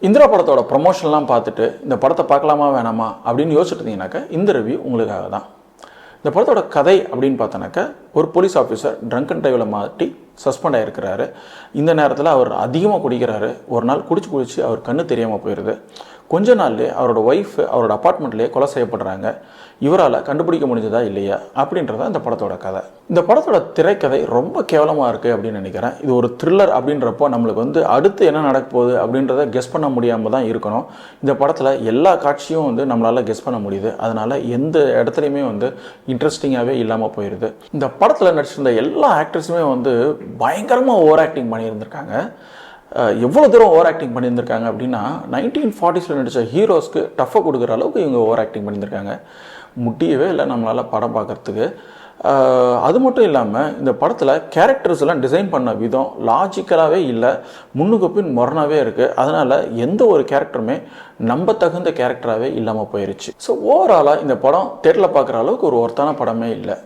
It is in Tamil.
இந்திரா படத்தோட ப்ரொமோஷன்லாம் பார்த்துட்டு இந்த படத்தை பார்க்கலாமா வேணாமா அப்படின்னு யோசிச்சுட்டு இருந்தீங்கன்னாக்கா இந்த ரிவ்யூ உங்களுக்காக தான். இந்த படத்தோட கதை அப்படின்னு பார்த்தோன்னாக்கா, ஒரு போலீஸ் ஆஃபீஸர் ட்ரங்க் அண்ட் டிரைவில் மாட்டி சஸ்பெண்ட் ஆகிருக்கிறாரு. இந்த நேரத்தில் அவர் அதிகமாக குடிக்கிறாரு. ஒரு நாள் குடிச்சு அவர் கண்ணு தெரியாமல் போயிடுது. கொஞ்ச நாள்லேயே அவரோட ஒய்ஃப் அவரோட அப்பார்ட்மெண்ட்லேயே கொலை செய்யப்படுறாங்க. இவரால் கண்டுபிடிக்க முடிஞ்சதா இல்லையா அப்படின்றத இந்த படத்தோட கதை. இந்த படத்தோட திரைக்கதை ரொம்ப கேவலமாக இருக்குது அப்படின்னு நினைக்கிறேன். இது ஒரு த்ரில்லர் அப்படின்றப்போ நம்மளுக்கு அடுத்து என்ன நடக்க போகுது அப்படின்றத கெஸ் பண்ண முடியாமல் தான் இருக்கணும். இந்த படத்தில் எல்லா காட்சியும் நம்மளால் கெஸ் பண்ண முடியுது. அதனால் எந்த இடத்துலையுமே இன்ட்ரெஸ்டிங்காகவே இல்லாமல் போயிடுது. இந்த படத்தில் நடிச்சிருந்த எல்லா ஆக்டர்ஸுமே பயங்கரமாக ஓவர் ஆக்டிங் பண்ணியிருந்திருக்காங்க. எவ்வளோ தூரம் ஓவர் ஆக்டிங் பண்ணியிருந்திருக்காங்க அப்படின்னா, 1940s நடித்த ஹீரோஸ்க்கு டஃப்பாக கொடுக்குற அளவுக்கு இவங்க ஓவர் ஆக்டிங் பண்ணியிருந்திருக்காங்க. முடியவே இல்லை நம்மளால் படம் பார்க்குறதுக்கு. அது மட்டும் இல்லாமல் இந்த படத்தில் கேரக்டர்ஸ் எல்லாம் டிசைன் பண்ண விதம் லாஜிக்கலாகவே இல்லை, முன்னுக்கு பின் முரணாகவே இருக்குது. அதனால் எந்த ஒரு கேரக்டருமே நம்ப தகுந்த கேரக்டராகவே இல்லாமல் போயிடுச்சு. ஸோ ஓவராலாக இந்த படம் தேட்டரில் பார்க்குற அளவுக்கு ஒரு ஒர்த்தான படமே இல்லை.